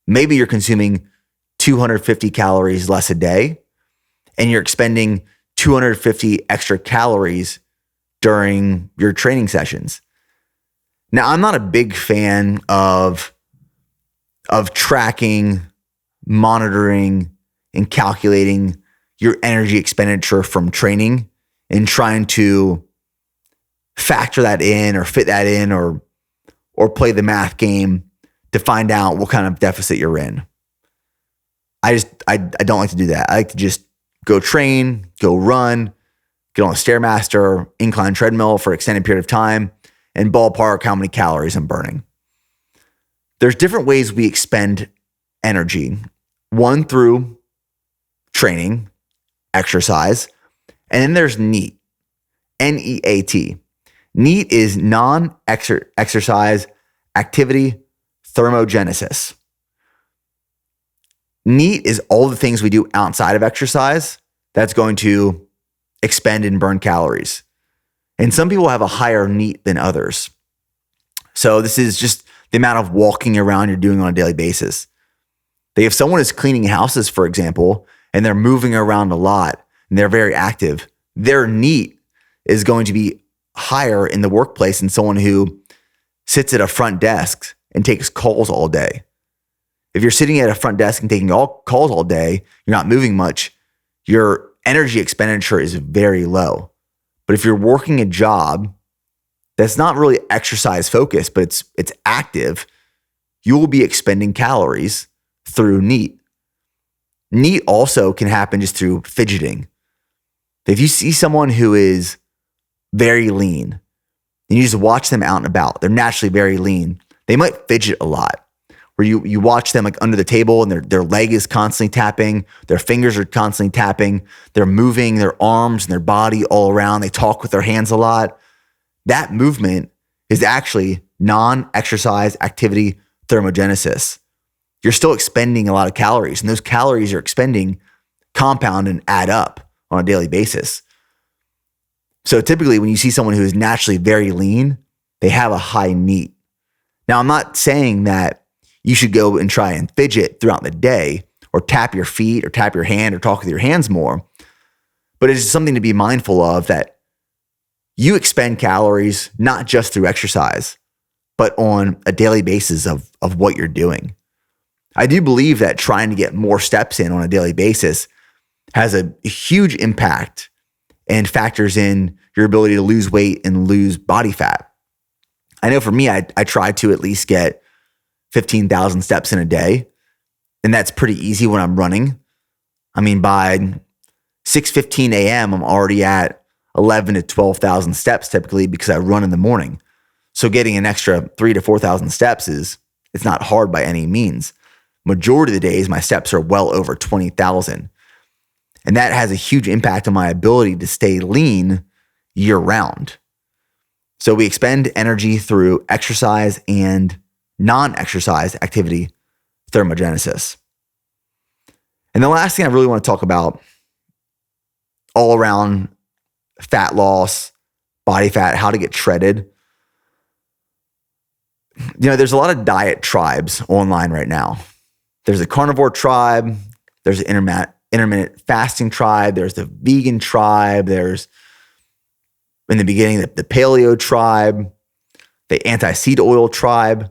Maybe you're consuming 250 calories less a day and you're expending 250 extra calories during your training sessions. Now, I'm not a big fan of tracking, monitoring, and calculating your energy expenditure from training and trying to factor that in or fit that in or play the math game to find out what kind of deficit you're in. I don't like to do that. I like to just go train, go run, get on a Stairmaster, incline treadmill for an extended period of time, and ballpark how many calories I'm burning. There's different ways we expend energy. One, through training, exercise, and then there's NEAT, NEAT. NEAT is non-exercise activity thermogenesis. NEAT is all the things we do outside of exercise that's going to expend and burn calories. And some people have a higher NEAT than others. So this is just the amount of walking around you're doing on a daily basis. If someone is cleaning houses, for example, and they're moving around a lot and they're very active, their NEAT is going to be higher in the workplace than someone who sits at a front desk and takes calls all day. If you're sitting at a front desk and taking all calls all day, you're not moving much, your energy expenditure is very low. But if you're working a job that's not really exercise focused, but it's active, you will be expending calories through NEAT. NEAT also can happen just through fidgeting. If you see someone who is very lean and you just watch them out and about, they're naturally very lean, they might fidget a lot. Where you watch them like under the table and their leg is constantly tapping, their fingers are constantly tapping, they're moving their arms and their body all around, they talk with their hands a lot. That movement is actually non-exercise activity thermogenesis. You're still expending a lot of calories, and those calories you're expending compound and add up on a daily basis. So typically when you see someone who is naturally very lean, they have a high NEAT. Now, I'm not saying that you should go and try and fidget throughout the day or tap your feet or tap your hand or talk with your hands more. But it's something to be mindful of, that you expend calories not just through exercise, but on a daily basis of what you're doing. I do believe that trying to get more steps in on a daily basis has a huge impact and factors in your ability to lose weight and lose body fat. I know for me, I try to at least get 15,000 steps in a day. And that's pretty easy when I'm running. I mean, by 6:15 a.m., I'm already at 11 to 12,000 steps typically, because I run in the morning. So getting an extra 3,000 to 4,000 steps it's not hard by any means. Majority of the days, my steps are well over 20,000. And that has a huge impact on my ability to stay lean year round. So we expend energy through exercise and non-exercise activity thermogenesis. And the last thing I really want to talk about, all around fat loss, body fat, how to get shredded. There's a lot of diet tribes online right now. There's a carnivore tribe, there's an intermittent fasting tribe, there's the vegan tribe, there's, in the beginning, the paleo tribe, the anti-seed oil tribe.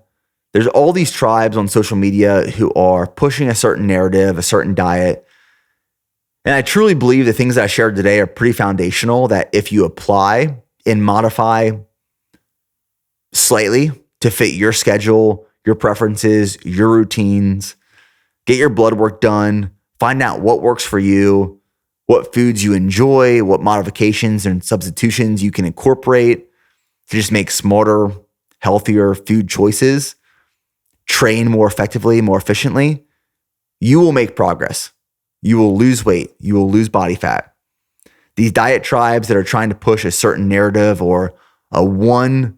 There's all these tribes on social media who are pushing a certain narrative, a certain diet. And I truly believe the things that I shared today are pretty foundational, that if you apply and modify slightly to fit your schedule, your preferences, your routines, get your blood work done, find out what works for you, what foods you enjoy, what modifications and substitutions you can incorporate to just make smarter, healthier food choices, train more effectively, more efficiently, you will make progress. You will lose weight. You will lose body fat. These diet tribes that are trying to push a certain narrative or a one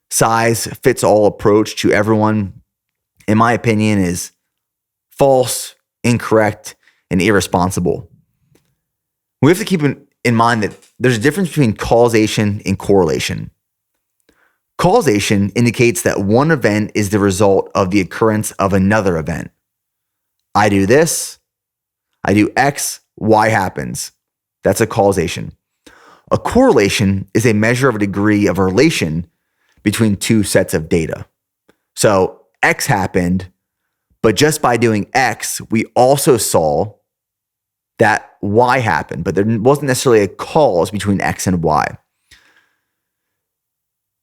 size fits all approach to everyone, in my opinion, is false, incorrect, and irresponsible. We have to keep in mind that there's a difference between causation and correlation. Causation indicates that one event is the result of the occurrence of another event. I do this, I do X, Y happens. That's a causation. A correlation is a measure of a degree of relation between two sets of data. So X happened, but just by doing X, we also saw that Y happened, but there wasn't necessarily a cause between X and Y.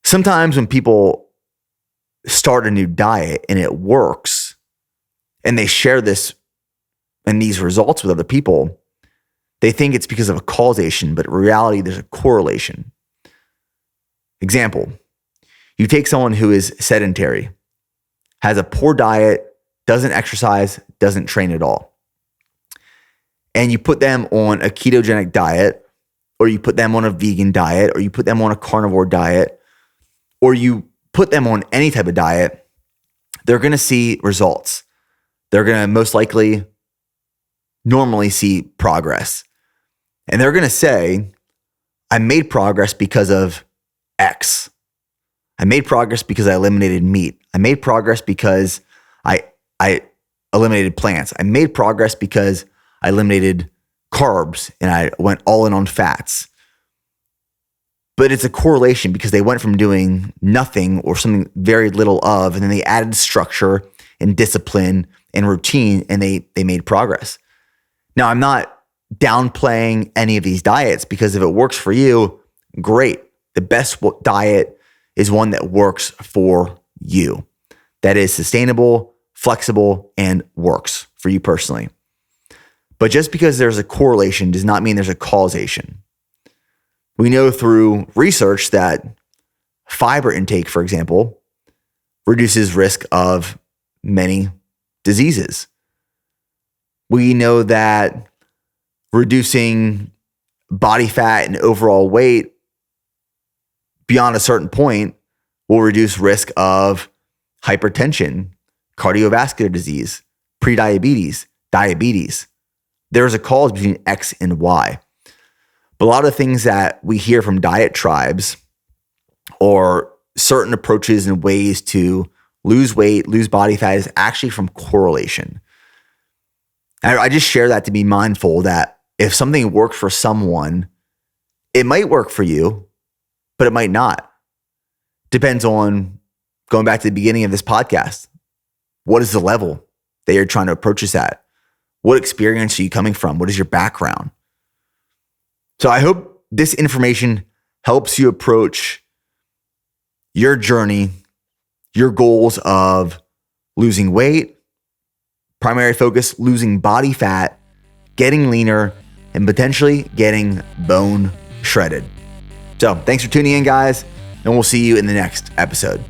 Sometimes when people start a new diet and it works, and they share this and these results with other people, they think it's because of a causation, but in reality, there's a correlation. Example, you take someone who is sedentary, has a poor diet, doesn't exercise, doesn't train at all, and you put them on a ketogenic diet, or you put them on a vegan diet, or you put them on a carnivore diet, or you put them on any type of diet, they're going to see results. They're going to most likely normally see progress. And they're going to say, I made progress because of X. I made progress because I eliminated meat. I made progress because I eliminated plants. I made progress because I eliminated carbs and I went all in on fats. But it's a correlation because they went from doing nothing or something very little of, and then they added structure and discipline and routine, and they made progress. Now, I'm not downplaying any of these diets, because if it works for you, great. The best diet is one that works for you, that is sustainable, flexible, and works for you personally. But just because there's a correlation does not mean there's a causation. We know through research that fiber intake, for example, reduces risk of many diseases. We know that reducing body fat and overall weight beyond a certain point will reduce risk of hypertension, cardiovascular disease, prediabetes, diabetes. There's a cause between X and Y. But a lot of things that we hear from diet tribes or certain approaches and ways to lose weight, lose body fat is actually from correlation. And I just share that to be mindful that if something works for someone, it might work for you, but it might not. Depends on, going back to the beginning of this podcast, what is the level that you're trying to approach this at? What experience are you coming from? What is your background? So I hope this information helps you approach your journey, your goals of losing weight, primary focus, losing body fat, getting leaner, and potentially getting bone shredded. So thanks for tuning in, guys, and we'll see you in the next episode.